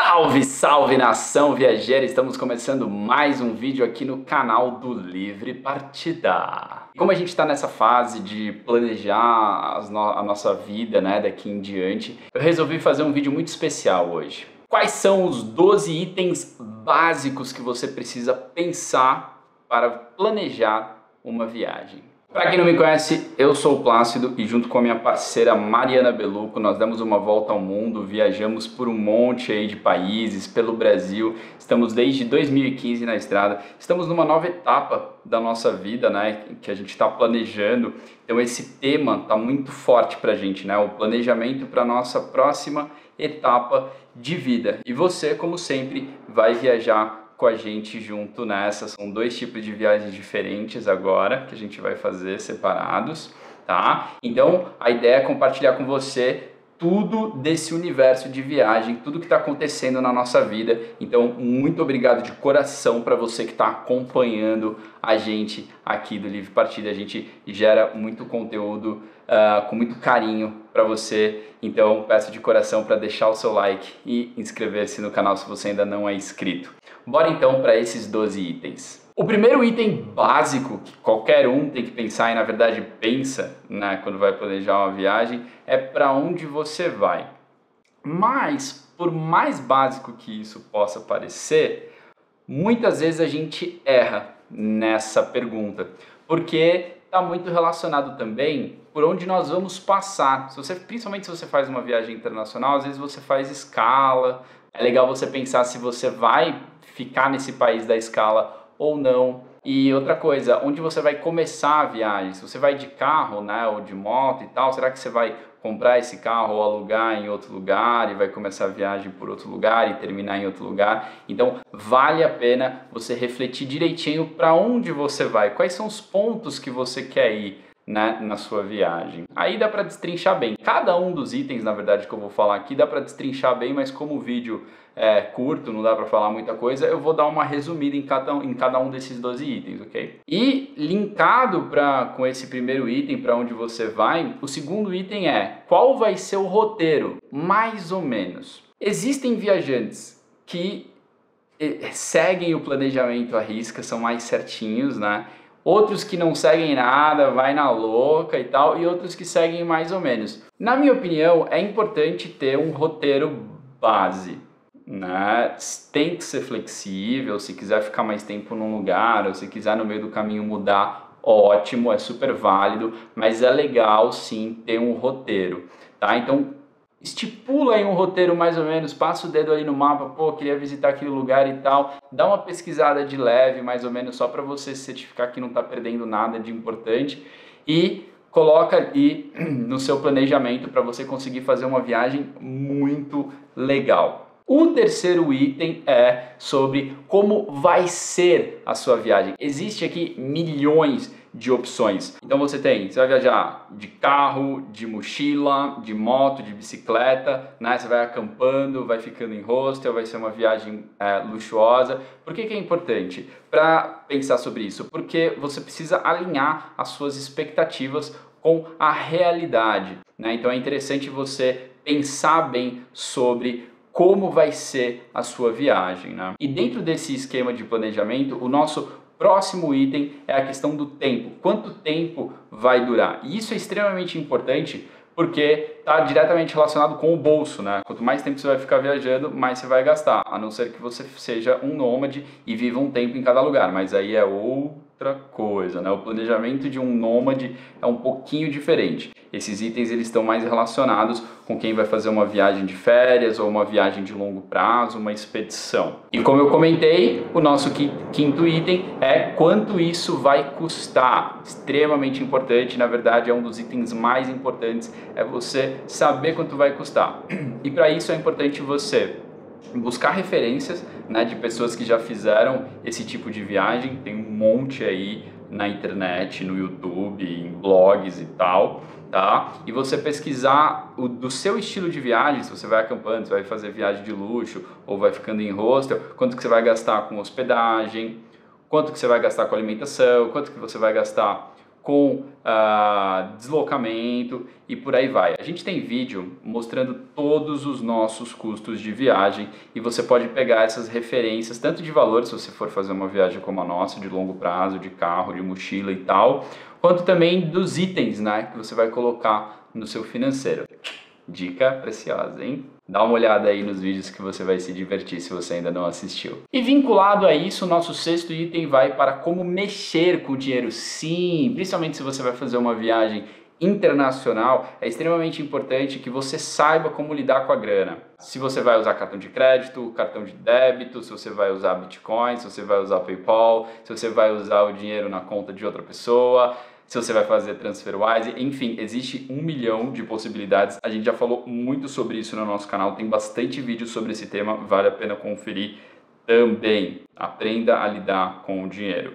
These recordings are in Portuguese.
Salve, salve nação viajeira! Estamos começando mais um vídeo aqui no canal do Livre Partida. Como a gente está nessa fase de planejar a nossa vida, né, daqui em diante, eu resolvi fazer um vídeo muito especial hoje. Quais são os 12 itens básicos que você precisa pensar para planejar uma viagem? Para quem não me conhece, eu sou o Plácido e junto com a minha parceira Mariana Beluco, nós demos uma volta ao mundo, viajamos por um monte aí de países, pelo Brasil, estamos desde 2015 na estrada, estamos numa nova etapa da nossa vida, né, que a gente está planejando, então esse tema está muito forte para a gente, né, o planejamento para a nossa próxima etapa de vida. E você, como sempre, vai viajar com a gente junto nessa. São dois tipos de viagens diferentes agora que a gente vai fazer separados, tá? Então a ideia é compartilhar com você tudo desse universo de viagem, tudo que está acontecendo na nossa vida. Então muito obrigado de coração para você que está acompanhando a gente aqui do Livre Partida. A gente gera muito conteúdo com muito carinho para você. Então peço de coração para deixar o seu like e inscrever-se no canal se você ainda não é inscrito. Bora então para esses 12 itens. O primeiro item básico que qualquer um tem que pensar, e na verdade pensa, né, quando vai planejar uma viagem, é para onde você vai. Mas, por mais básico que isso possa parecer, muitas vezes a gente erra nessa pergunta, porque está muito relacionado também por onde nós vamos passar. Principalmente se você faz uma viagem internacional, às vezes você faz escala, é legal você pensar se você vai ficar nesse país da escala ou não. E outra coisa, onde você vai começar a viagem? Se você vai de carro, né, ou de moto e tal, será que você vai comprar esse carro ou alugar em outro lugar e vai começar a viagem por outro lugar e terminar em outro lugar? Então vale a pena você refletir direitinho para onde você vai, quais são os pontos que você quer ir, né, na sua viagem. Aí dá para destrinchar bem. Cada um dos itens, na verdade, que eu vou falar aqui, dá para destrinchar bem, mas como o vídeo é curto, não dá para falar muita coisa, eu vou dar uma resumida em cada um desses 12 itens, ok? E linkado com esse primeiro item, para onde você vai, o segundo item é: qual vai ser o roteiro? Mais ou menos. Existem viajantes que seguem o planejamento à risca, são mais certinhos, né? Outros que não seguem nada, vai na louca e tal, e outros que seguem mais ou menos. Na minha opinião, é importante ter um roteiro base, né? Tem que ser flexível, se quiser ficar mais tempo num lugar, ou se quiser no meio do caminho mudar, ótimo, é super válido, mas é legal sim ter um roteiro, tá? Então estipula aí um roteiro mais ou menos, passa o dedo ali no mapa, pô, queria visitar aquele lugar e tal, dá uma pesquisada de leve, mais ou menos, só para você certificar que não está perdendo nada de importante e coloca ali no seu planejamento para você conseguir fazer uma viagem muito legal. O terceiro item é sobre como vai ser a sua viagem. Existe aqui milhões de opções. Então você vai viajar de carro, de mochila, de moto, de bicicleta, né? Você vai acampando, vai ficando em hostel, vai ser uma viagem luxuosa. Por que é importante para pensar sobre isso? Porque você precisa alinhar as suas expectativas com a realidade, né? Então é interessante você pensar bem sobre como vai ser a sua viagem, né? E dentro desse esquema de planejamento, o nosso próximo item é a questão do tempo. Quanto tempo vai durar? E isso é extremamente importante porque está diretamente relacionado com o bolso, né? Quanto mais tempo você vai ficar viajando, mais você vai gastar. A não ser que você seja um nômade e viva um tempo em cada lugar. Mas aí é outra coisa, né? O planejamento de um nômade é um pouquinho diferente. Esses itens eles estão mais relacionados com quem vai fazer uma viagem de férias ou uma viagem de longo prazo, uma expedição. E como eu comentei, o nosso quinto item é quanto isso vai custar. Extremamente importante, na verdade é um dos itens mais importantes, é você saber quanto vai custar. E para isso é importante você buscar referências, né, de pessoas que já fizeram esse tipo de viagem. Tem um monte aí na internet, no YouTube, em blogs e tal, tá? E você pesquisar do seu estilo de viagem, se você vai acampando, se vai fazer viagem de luxo ou vai ficando em hostel, quanto que você vai gastar com hospedagem, quanto que você vai gastar com alimentação, quanto que você vai gastar com deslocamento e por aí vai. A gente tem vídeo mostrando todos os nossos custos de viagem e você pode pegar essas referências, tanto de valor, se você for fazer uma viagem como a nossa, de longo prazo, de carro, de mochila e tal, quanto também dos itens, né, que você vai colocar no seu financeiro. Dica preciosa, hein? Dá uma olhada aí nos vídeos que você vai se divertir se você ainda não assistiu. E vinculado a isso, o nosso sexto item vai para como mexer com o dinheiro. Sim, principalmente se você vai fazer uma viagem internacional, é extremamente importante que você saiba como lidar com a grana. Se você vai usar cartão de crédito, cartão de débito, se você vai usar Bitcoin, se você vai usar PayPal, se você vai usar o dinheiro na conta de outra pessoa, se você vai fazer TransferWise, enfim, existe 1 milhão de possibilidades. A gente já falou muito sobre isso no nosso canal, tem bastante vídeo sobre esse tema, vale a pena conferir também. Aprenda a lidar com o dinheiro.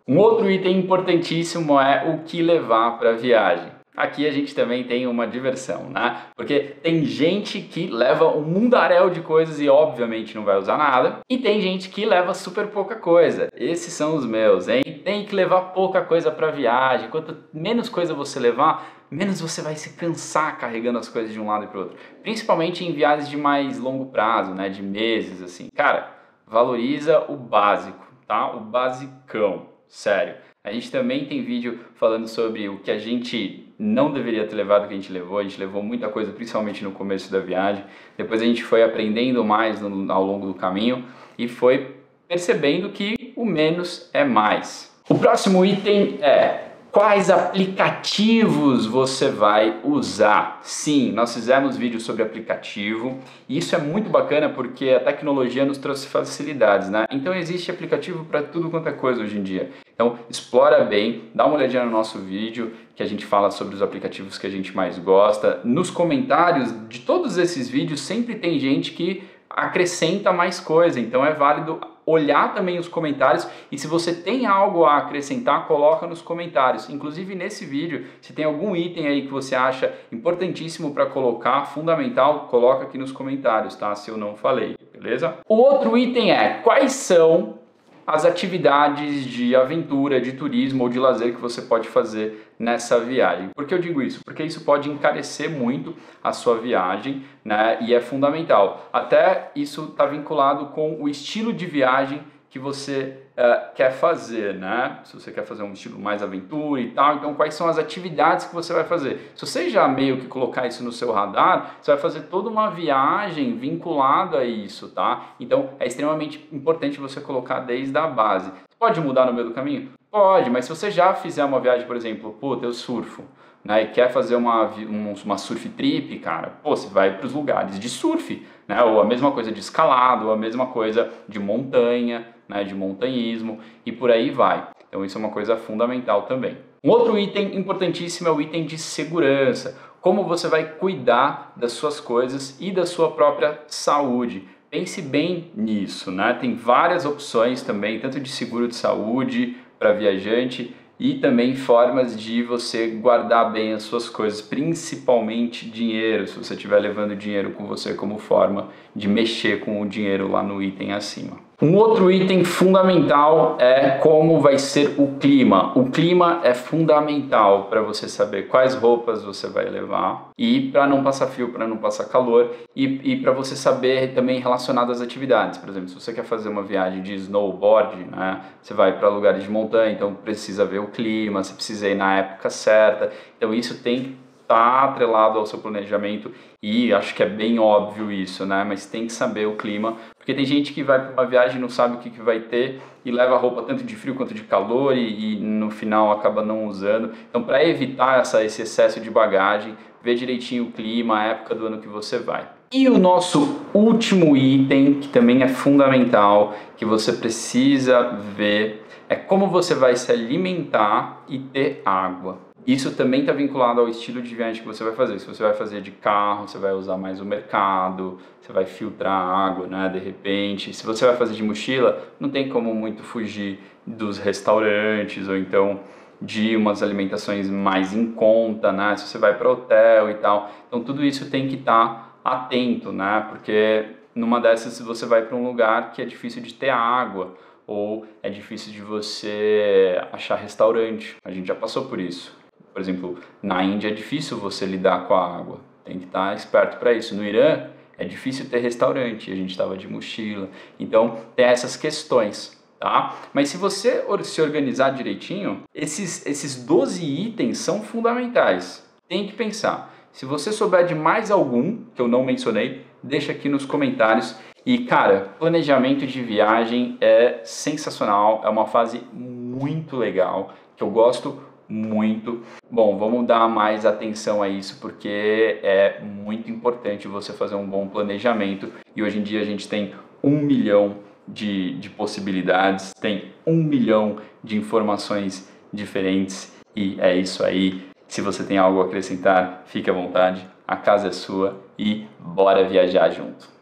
Um outro item importantíssimo é o que levar para a viagem. Aqui a gente também tem uma diversão, né? Porque tem gente que leva um mundaréu de coisas e obviamente não vai usar nada. E tem gente que leva super pouca coisa. Esses são os meus, hein? Tem que levar pouca coisa para viagem. Quanto menos coisa você levar, menos você vai se cansar carregando as coisas de um lado e para o outro. Principalmente em viagens de mais longo prazo, né? De meses, assim. Cara, valoriza o básico, tá? O basicão, sério. A gente também tem vídeo falando sobre o que a gente não deveria ter levado, que a gente levou muita coisa, principalmente no começo da viagem. Depois a gente foi aprendendo mais ao longo do caminho e foi percebendo que o menos é mais. O próximo item é: quais aplicativos você vai usar? Sim, nós fizemos vídeo sobre aplicativo e isso é muito bacana porque a tecnologia nos trouxe facilidades, né? Então existe aplicativo para tudo quanto é coisa hoje em dia. Então explora bem, dá uma olhadinha no nosso vídeo que a gente fala sobre os aplicativos que a gente mais gosta. Nos comentários de todos esses vídeos sempre tem gente que acrescenta mais coisa, então é válido olhar também os comentários e se você tem algo a acrescentar, coloca nos comentários. Inclusive nesse vídeo, se tem algum item aí que você acha importantíssimo para colocar, fundamental, coloca aqui nos comentários, tá? Se eu não falei, beleza? O outro item é: quais são as atividades de aventura, de turismo ou de lazer que você pode fazer nessa viagem. Por que eu digo isso? Porque isso pode encarecer muito a sua viagem, né? E é fundamental. Até isso está vinculado com o estilo de viagem que você quer fazer, né? Se você quer fazer um estilo mais aventura e tal, então quais são as atividades que você vai fazer? Se você já meio que colocar isso no seu radar, você vai fazer toda uma viagem vinculada a isso, tá? Então é extremamente importante você colocar desde a base. Pode mudar no meio do caminho? Pode, mas se você já fizer uma viagem, por exemplo, puta, eu surfo, né, e quer fazer uma surf trip, cara, pô, você vai para os lugares de surf, né, ou a mesma coisa de escalada, ou a mesma coisa de montanha, né, de montanhismo, e por aí vai. Então isso é uma coisa fundamental também. Um outro item importantíssimo é o item de segurança. Como você vai cuidar das suas coisas e da sua própria saúde. Pense bem nisso, né? Tem várias opções também, tanto de seguro de saúde para viajante e também formas de você guardar bem as suas coisas, principalmente dinheiro, se você estiver levando dinheiro com você como forma de mexer com o dinheiro lá no item acima. Um outro item fundamental é como vai ser o clima. O clima é fundamental para você saber quais roupas você vai levar e para não passar frio, para não passar calor e para você saber também relacionado às atividades. Por exemplo, se você quer fazer uma viagem de snowboard, né, você vai para lugares de montanha, então precisa ver o clima, você precisa ir na época certa. Então isso tem que estar atrelado ao seu planejamento e acho que é bem óbvio isso, né? Mas tem que saber o clima, porque tem gente que vai para uma viagem e não sabe o que vai ter e leva roupa tanto de frio quanto de calor e no final acaba não usando. Então, para evitar esse excesso de bagagem, vê direitinho o clima, a época do ano que você vai. E o nosso último item, que também é fundamental, que você precisa ver, é como você vai se alimentar e ter água. Isso também está vinculado ao estilo de viagem que você vai fazer. Se você vai fazer de carro, você vai usar mais o mercado, você vai filtrar água, né, de repente. Se você vai fazer de mochila, não tem como muito fugir dos restaurantes ou então de umas alimentações mais em conta, né? Se você vai para hotel e tal. Então tudo isso tem que estar atento, né? Porque numa dessas você vai para um lugar que é difícil de ter água, ou é difícil de você achar restaurante. A gente já passou por isso. Por exemplo, na Índia é difícil você lidar com a água, tem que estar esperto para isso. No Irã é difícil ter restaurante, a gente estava de mochila. Então tem essas questões. Tá? Mas se você se organizar direitinho, esses 12 itens são fundamentais. Tem que pensar. Se você souber de mais algum que eu não mencionei, deixa aqui nos comentários. E cara, planejamento de viagem é sensacional, é uma fase muito legal, que eu gosto muito. Bom, vamos dar mais atenção a isso porque é muito importante você fazer um bom planejamento. E hoje em dia a gente tem 1 milhão de possibilidades, tem 1 milhão de informações diferentes e é isso aí. Se você tem algo a acrescentar, fique à vontade, a casa é sua e bora viajar junto.